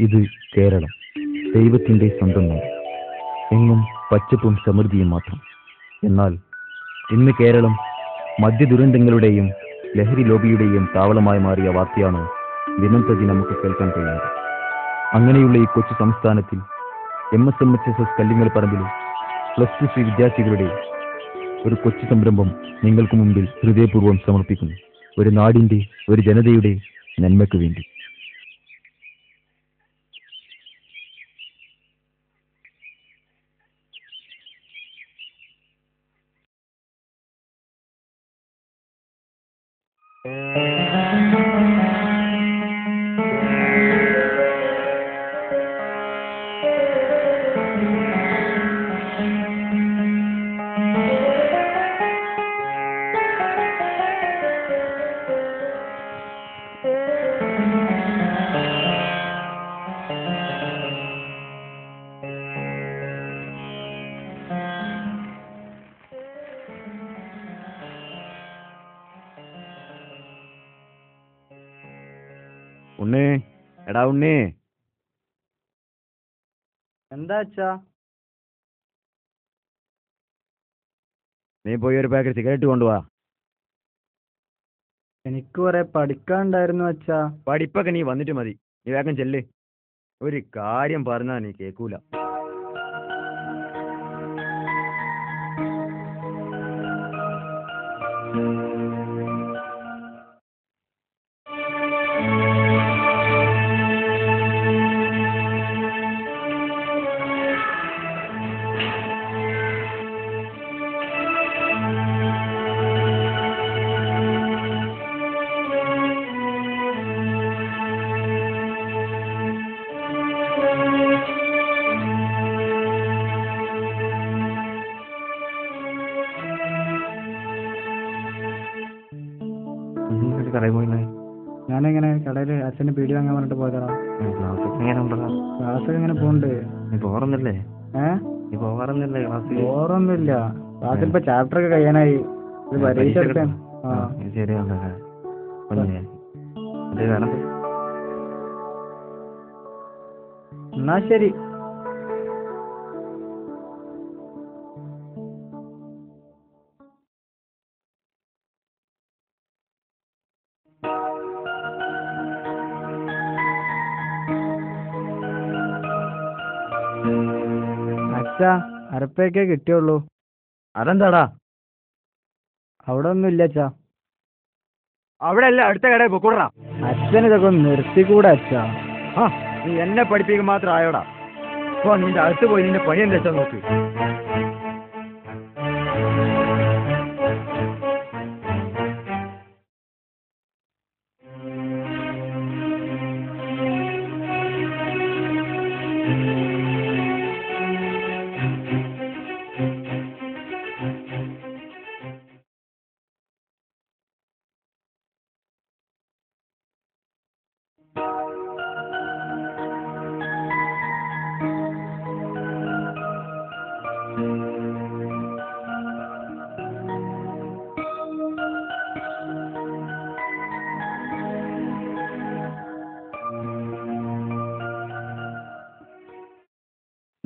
ഇത് കേരളം, ദൈവത്തിൻ്റെ സ്വന്തം നാട്. എങ്ങും പച്ചപ്പും സമൃദ്ധിയും മാത്രം. എന്നാൽ ഇന്ന് കേരളം മദ്യദുരന്തങ്ങളുടെയും ലഹരി ലോബിയുടെയും താവളമായി മാറിയ വാർത്തയാണ് ദിനം പ്രതി നമുക്ക് കേൾക്കാൻ കഴിയുന്നത്. അങ്ങനെയുള്ള ഈ കൊച്ചു സംസ്ഥാനത്തിൽ MSMHSS കല്ലിങ്ങൽപ്പറമ്പിൽ +2 വിദ്യാർത്ഥികളുടെ ഒരു കൊച്ചു സംരംഭം നിങ്ങൾക്ക് മുമ്പിൽ ഹൃദയപൂർവ്വം സമർപ്പിക്കുന്നു. ഒരു നാടിൻ്റെ, ഒരു ജനതയുടെ നന്മയ്ക്ക് വേണ്ടി. ഉണ്ണേ, എടാ ഉണ്ണേ. എന്താ അച്ഛാ? നീ പോയി ഒരു പാക്കറ്റ് സിഗരറ്റ് കൊണ്ടുപോവാ. എനിക്ക് കുറെ പഠിക്കാനുണ്ടായിരുന്നു അച്ഛാ. പഠിപ്പൊക്കെ നീ വന്നിട്ട് മതി. നീ വേഗം ചെല്ല്. ഒരു കാര്യം പറഞ്ഞാ നീ കേൾക്കൂല. ഞാനെങ്ങനെ കടയിൽ അച്ഛന് പീടി വാങ്ങാൻ പറഞ്ഞിട്ട് പോയതാ. ക്ലാസ്സൊക്കെ എങ്ങനെ പോണ്ട്? പോറന്നില്ലേ? പോറൊന്നുമില്ല. ക്ലാസ്സിൽ ഇപ്പൊ ചാപ്റ്റർ ഒക്കെ കഴിയാനായി. പരീക്ഷ എടുക്കാൻ. എന്നാ ശരി. അച്ഛാ അരപ്പയൊക്കെ കിട്ടിയുള്ളൂ. അതെന്താടാ? അവിടെ ഒന്നും ഇല്ല അച്ഛാ. അവിടെ അല്ല, അടുത്ത കടയിൽ പൊക്കൂടാ. അച്ഛൻ ഇതൊക്കെ ഒന്ന് നിർത്തിക്കൂടെ അച്ഛാ? ആ, നീ എന്നെ പഠിപ്പിക്കുക മാത്രം ആയോടാ. അപ്പൊ നിന്റെ അടുത്ത് പോയി നിന്റെ പണി എന്താ വെച്ചാൽ നോക്ക്.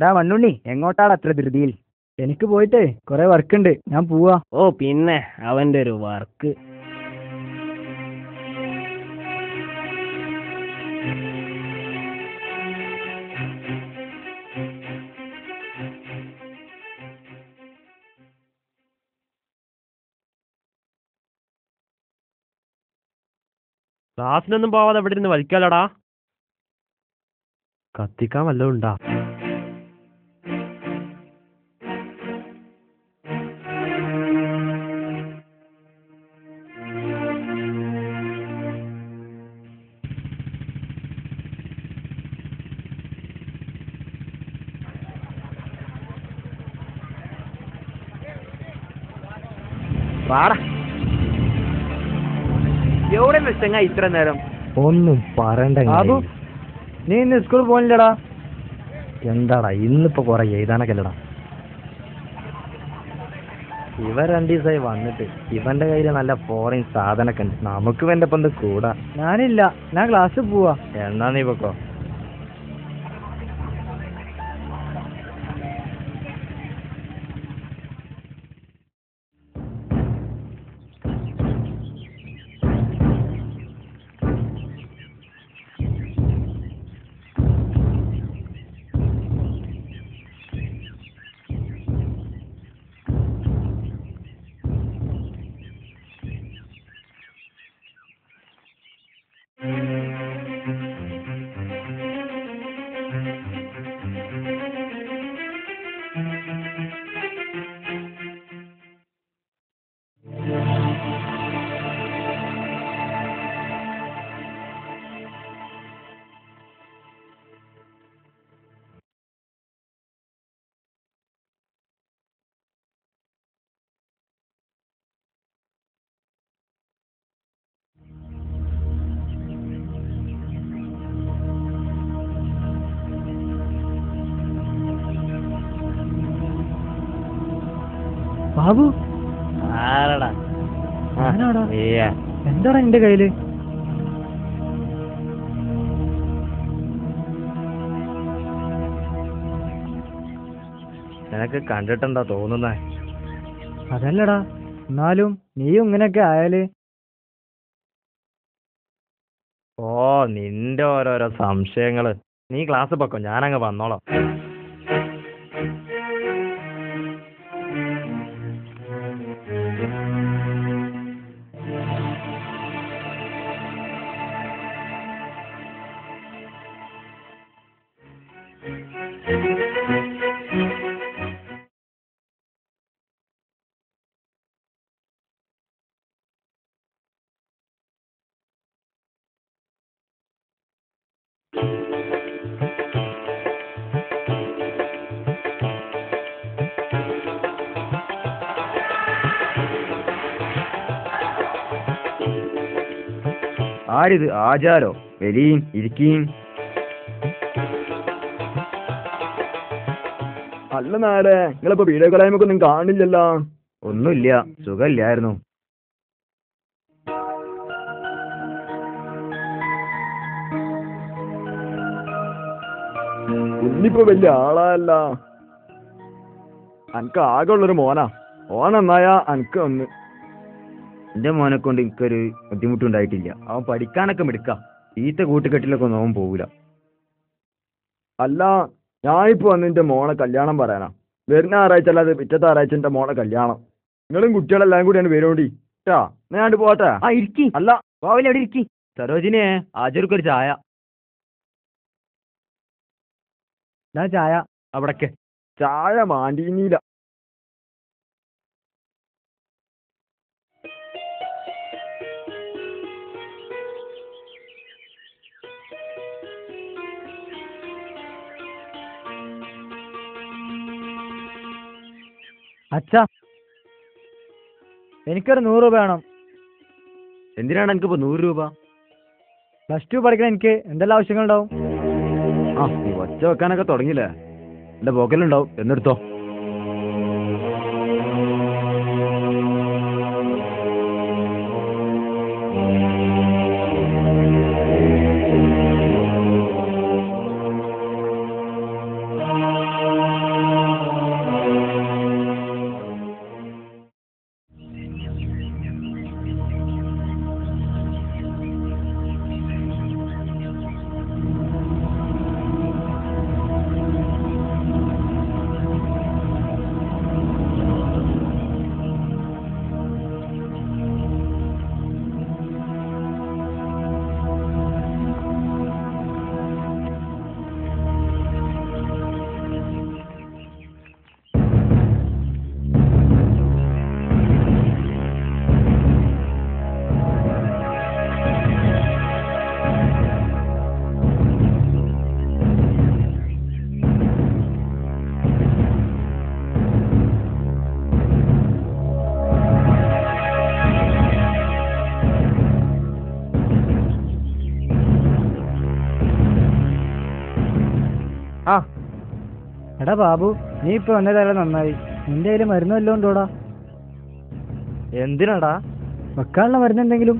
ഡാ മണ്ണുണ്ണി, എങ്ങോട്ടാണ് അത്ര ധൃതിയിൽ? എനിക്ക് പോയിട്ടേ കുറെ വർക്കുണ്ട്, ഞാൻ പോവാ. ഓ പിന്നെ അവന്റെ ഒരു വർക്ക്. ക്ലാസ്സിനൊന്നും പോവാതെ എവിടെ ഇരുന്ന് വലിക്കാലടാ. കത്തിക്കാൻ വല്ലതും ഉണ്ടാ? പാടാ, എവിടെ വെച്ചങ്ങ ഇത്ര നേരം? ഒന്നും പറയണ്ട. ബാബു, നീ ഇന്ന് സ്കൂളിൽ പോണില്ലടാ? എന്താടാ ഇന്നിപ്പോ കൊറേ എഴുതാനൊക്കെ അല്ലടാ. ഇവൻ 2 ദിവസമായി വന്നിട്ട് ഇവന്റെ കയ്യില് നല്ല ഫോറിൻ സാധനൊക്കെ ഉണ്ട്. നമുക്ക് ഇവന്റെ ഒപ്പം കൂടാ. ഞാനില്ല, ഞാൻ ക്ലാസ്സിൽ പോവാ. എന്നാ നീ പൊക്കോ. ബാബു, ആരടാ? ഞാനാടാ. നീയാ? എന്താടാ നിന്റെ കയ്യില്? നിനക്ക് കണ്ടിട്ടെന്താ തോന്നുന്നേ? അതല്ലടാ, എന്നാലും നീയും ഇങ്ങനെയൊക്കെ ആയാല്. ഓ, നിന്റെ ഓരോരോ സംശയങ്ങള്. നീ ക്ലാസ് പൊക്കോ, ഞാനങ്ങ് വന്നോളാം. ആരിത്? ആചാരോ? വരീൻ, ഇരിക്കീൻ. അല്ല നാടെ, നിങ്ങളിപ്പോ വീഡിയോ കളയുമ്പോ ഒന്നും കാണില്ലല്ലോ. ഒന്നുമില്ല, സുഖമില്ലായിരുന്നു. കുഞ്ഞിപ്പോ വലിയ ആളല്ല. അനക്ക് ആകെ ഉള്ളൊരു മോനാ. ഓനെന്നായാ അനക്ക് ഒന്ന്. എന്റെ മോനെ കൊണ്ട് എനിക്കൊരു ബുദ്ധിമുട്ടുണ്ടായിട്ടില്ല. അവൻ പഠിക്കാനൊക്കെ മിടുക്കാം. ഈത്ത കൂട്ടുകെട്ടിലൊക്കെ ഒന്നും അവൻ പോകൂല. അല്ല, ഞാനിപ്പോ വന്ന് എന്റെ മോളെ കല്യാണം പറയാനാ. വരുന്ന ഞായറാഴ്ച അല്ലാതെ പിറ്റത്തെ ഞായറാഴ്ച എൻ്റെ മോളെ കല്യാണം. നിങ്ങളും കുട്ടികളെല്ലാം കൂടിയാണ് വരുവോണ്ടി കേട്ടാ. ഞാൻ പോട്ടെ. ആ ഇരിക്കി അല്ല ബാവലി അവിടെ ഇരിക്കി. സരോജിനെ ആചാർക്കൊരു ചായ. ഞാൻ ചായ അവിടൊക്കെ ചായ മാണ്ടീനില്ല. അച്ഛാ എനിക്കൊരു 100 രൂപ വേണം. എന്തിനാണ് എനിക്കിപ്പോ 100 രൂപ? +2 പഠിക്കണം. എനിക്ക് എന്തെല്ലാം ആവശ്യങ്ങളുണ്ടാവും? ആ നീ ഒച്ച വെക്കാനൊക്കെ തുടങ്ങിയില്ലേ? എൻ്റെ പോക്കലുണ്ടാവും, എന്നെടുത്തോ. ആ എടാ ബാബു, നീ ഇപ്പൊ വന്നതല്ല നന്നായി. നിന്റെ കയ്യിൽ മരുന്ന് വല്ലതും ഉണ്ടോടാ? എന്തിനാടാ? വെക്കാനുള്ള മരുന്ന് എന്തെങ്കിലും?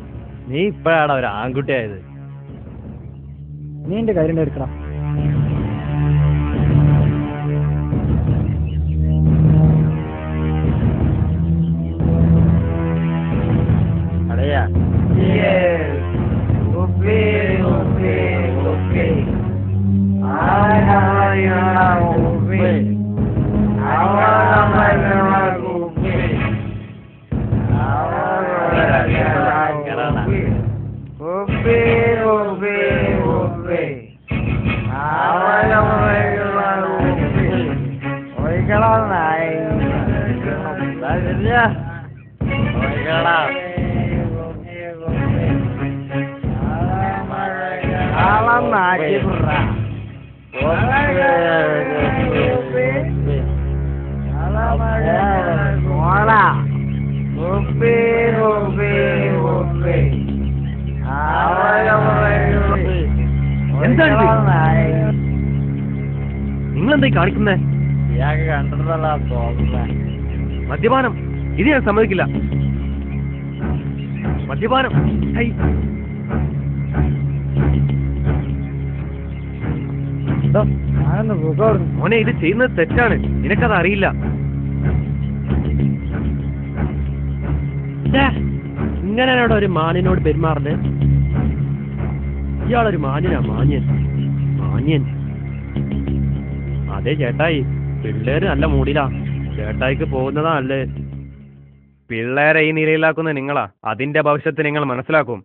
നീ ഇപ്പഴാടാ ഒരു ആൺകുട്ടിയായത്. നീ എന്റെ കാര്യം എടുക്കണം. അടയാ നിങ്ങളെന്തായി കാണിക്കുന്നേ? മദ്യപാനം ഇത് ഞാൻ സമ്മതിക്കില്ല. മദ്യപാനം മോനെ, ഇത് ചെയ്യുന്നത് തെറ്റാണ്. നിനക്കത് അറിയില്ല. ഇങ്ങനെയാണോ ഒരു മാന്യനോട് പെരുമാറുന്നത്? ഇയാളൊരു മാന്യനാ, മാന്യൻ മാന്യൻ. അതെ ചേട്ടായി, പിള്ളേര് നല്ല മൂടിലാ. ചേട്ടായിക്ക് പോകുന്നതാ നല്ലേ. പിള്ളേരെ ഈ നിലയിലാക്കുന്ന നിങ്ങളാ. അതിന്റെ ഭവിഷ്യത്ത് നിങ്ങൾ മനസ്സിലാക്കും.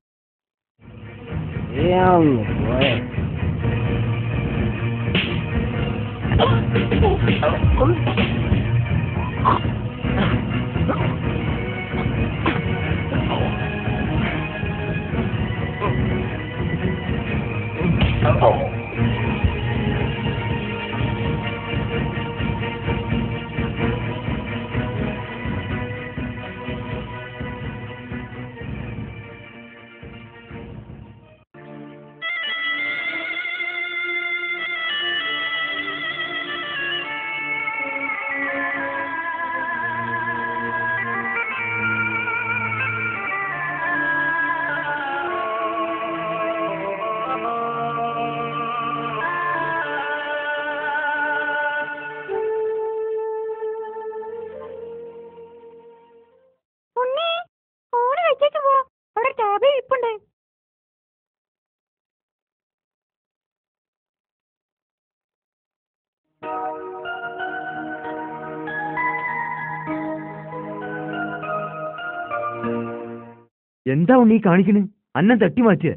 എന്താ ഉണ്ണി കാണിക്കണ്? അന്നം തട്ടി മാറ്റിയ.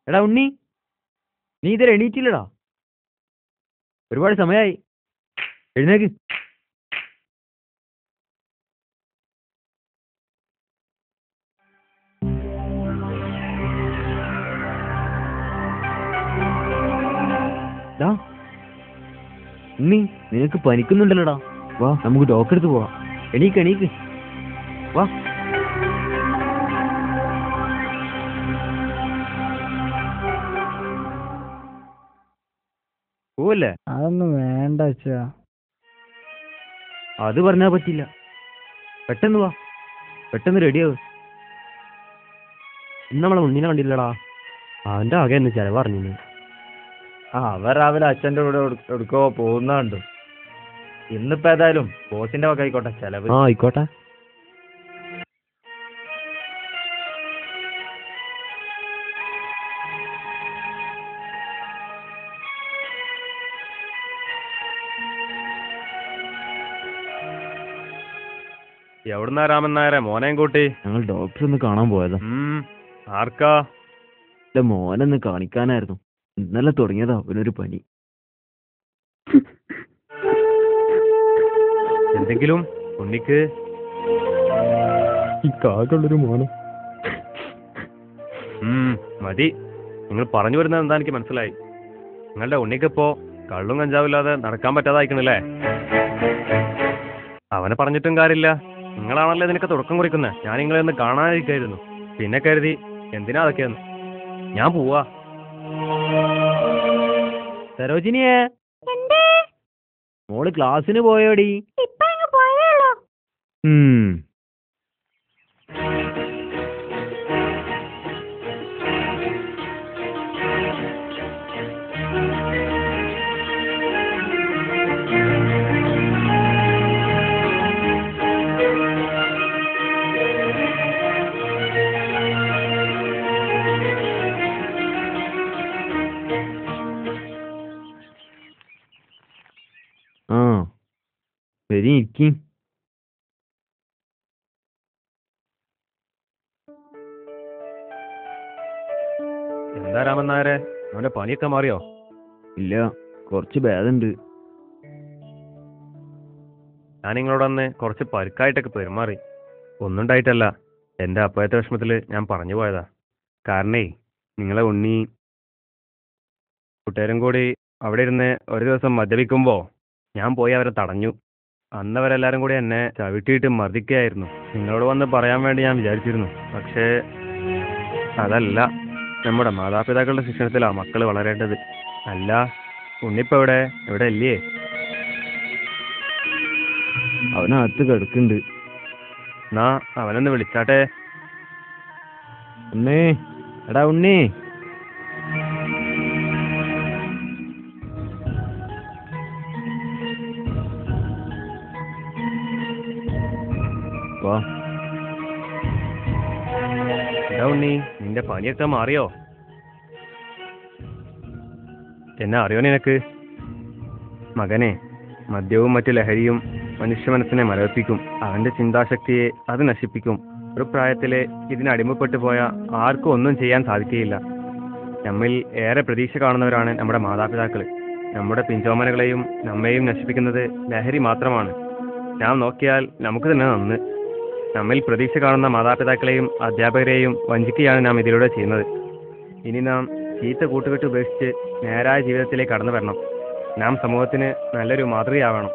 എടാ ഉണ്ണി, നീ ഇതുവരെ എണീറ്റില്ലടാ. ഒരുപാട് സമയമായി. എഴുന്നേക്ക്. ഉണ്ണി, നിനക്ക് പനിക്കുന്നുണ്ടല്ലോടാ. വാ, നമുക്ക് ഡോക്ടറെ അടുത്ത് പോവാം. എണീക്ക് എണീക്ക്, വാ. പോവല്ലേ? അതൊന്നും വേണ്ട അച്ഛാ. അത് പറഞ്ഞാ പറ്റില്ല. പെട്ടെന്ന് വാ, പെട്ടെന്ന് റെഡിയാവും. ഇന്ന് നമ്മളെ ഉണ്ണിനെ കണ്ടില്ലടാ. അവന്റെ ആകെ എന്ന് ചെലവറിഞ്ഞു. അവൻ രാവിലെ അച്ഛൻ്റെ കൂടെ എടുക്കോ പോകുന്നുണ്ട്. ഇന്നിപ്പോ ഏതായാലും ബോസിന്റെ വക ആയിക്കോട്ടെ ചെലവ്. ആയിക്കോട്ടെ. എവിടുന്നാ രാമൻ നായരെ മോനെയും കൂട്ടി? ഞങ്ങൾ ഡോക്ടറെ ഒന്ന് കാണാൻ പോയതാ. ആർക്കാ? എന്റെ മോനൊന്ന് കാണിക്കാനായിരുന്നു. ഇന്നലെ തുടങ്ങിയതാ അവനൊരു പനി. എന്തെങ്കിലും ഉണ്ണിക്ക്? ഈ കാകുള്ളൊരു മോനെ. മതി, നിങ്ങൾ പറഞ്ഞു വരുന്നത് എന്താ എനിക്ക് മനസ്സിലായി. നിങ്ങളുടെ ഉണ്ണിക്കിപ്പോ കള്ളും കഞ്ചാവില്ലാതെ നടക്കാൻ പറ്റാതായിക്കണല്ലേ? അവനെ പറഞ്ഞിട്ടും കാര്യമില്ല. നിങ്ങളാണല്ലോ ഇതിനൊക്കെ തുടക്കം കുറിക്കുന്നത്. ഞാൻ നിങ്ങളെ ഒന്ന് കാണാതിരിക്കായിരുന്നു. പിന്നെ കരുതി എന്തിനാ അതൊക്കെയെന്ന്. ഞാൻ പോവാ. സരോജിനിയെ, മോള് ക്ലാസ്സിന് പോയോടി? ശരി, ഇരിക്കും. എന്താ രാമൻ നായരെ, അവന്റെ പനിയൊക്കെ മാറിയോ? ഇല്ല, കുറച്ച് ഭേദമുണ്ട്. ഞാൻ നിങ്ങളോടന്ന് കുറച്ച് പരുക്കായിട്ടൊക്കെ പെരുമാറി. ഒന്നും ഉണ്ടായിട്ടല്ല. എൻ്റെ അപ്പോഴത്തെ വിഷമത്തിൽ ഞാൻ പറഞ്ഞു പോയതാ. കാരണേ, നിങ്ങളെ ഉണ്ണി കൂട്ടുകാരും കൂടി അവിടെ ഇരുന്ന് ഒരു ദിവസം മദ്യപിക്കുമ്പോൾ ഞാൻ പോയി അവരെ തടഞ്ഞു. അന്ന് അവരെല്ലാവരും കൂടി എന്നെ ചവിട്ടിയിട്ട് മർദ്ദിക്കുകയായിരുന്നു. നിങ്ങളോട് വന്ന് പറയാൻ വേണ്ടി ഞാൻ വിചാരിച്ചിരുന്നു. പക്ഷേ അതല്ല, നമ്മുടെ മാതാപിതാക്കളുടെ ശിക്ഷണത്തിലാണ് മക്കൾ വളരേണ്ടത്. അല്ല, ഉണ്ണിപ്പോ ഇവിടെ ഇല്ലേ? അവനകത്ത് കിടക്കുന്നുണ്ട്. എന്നാ അവനൊന്ന് വിളിച്ചാട്ടെ. ഉണ്ണേ, എടാ ഉണ്ണി. വാ. എടാ ഉണ്ണി, നിന്റെ പനിയൊക്കെ മാറിയോ? എന്നെ അറിയോ നിനക്ക്? മകനെ, മദ്യവും മറ്റു ലഹരിയും മനുഷ്യ മനസ്സിനെ മരവിപ്പിക്കും. അവന്റെ ചിന്താശക്തിയെ അത് നശിപ്പിക്കും. ഒരു പ്രായത്തിലെ ഇതിനടിമപ്പെട്ടു പോയ ആർക്കും ഒന്നും ചെയ്യാൻ സാധിക്കുകയില്ല. നമ്മിൽ ഏറെ പ്രതീക്ഷ കാണുന്നവരാണ് നമ്മുടെ മാതാപിതാക്കൾ. നമ്മുടെ പിഞ്ചോമനകളെയും നമ്മെയും നശിപ്പിക്കുന്നത് ലഹരി മാത്രമാണ്. നാം നോക്കിയാൽ നമുക്ക് തന്നെ നന്ന്. നമ്മിൽ പ്രതീക്ഷ കാണുന്ന മാതാപിതാക്കളെയും അധ്യാപകരെയും വഞ്ചിക്കുകയാണ് നാം ഇതിലൂടെ ചെയ്യുന്നത്. ഇനി നാം ചീത്ത കൂട്ടുകെട്ട് ഉപേക്ഷിച്ച് നേരായ ജീവിതത്തിലേക്ക് കടന്നു വരണം. നാം സമൂഹത്തിന് നല്ലൊരു മാതൃകയാവണം.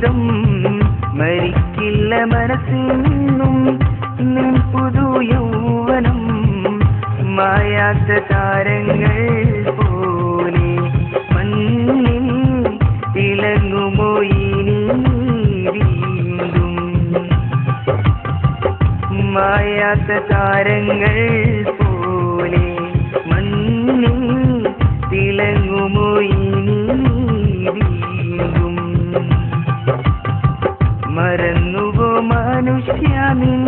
ജീവിതം മരിക്കില്ല മനസ്സിന്നും നിൻ പുതു യൗവനം മായാത്ത താരങ്ങൾ പോലെ മണ്ണിൽ തിളങ്ങുമോ ഇനി വീണ്ടും മായാത്ത താരങ്ങൾ പോലെ മണ്ണിൽ തിളങ്ങുമോ ഇനി വീണ്ടും മറന്നുവോ മനുഷ്യാനിൻ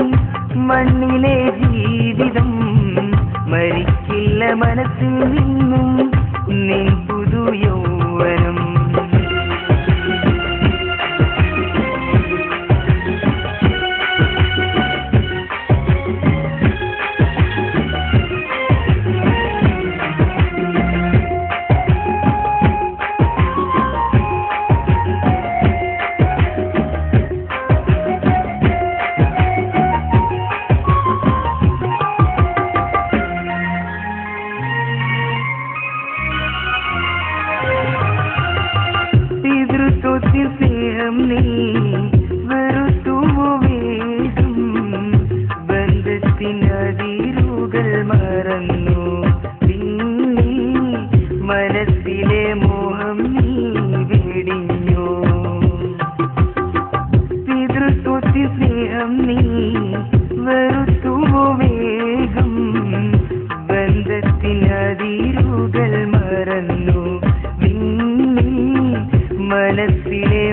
മണ്ണിലെ ജീവിതം മരിക്കില്ല മനസ്സിൽ നിന്നും നിൻ പുതു യൗവനം സ്നേഹം നീ വെറുത്തുവോ വേഗം ബന്ധത്തിനതിരുകൾ മറന്നു പിന്നെ മനസ്സിലെ മോഹം നീ വെടിഞ്ഞോ പിതൃത്വത്തിൽ സ്നേഹം നീ വെറുത്തുവോ വേഗം ബന്ധത്തിനതിരുകൾ മറന്നു മനസ്സിലെ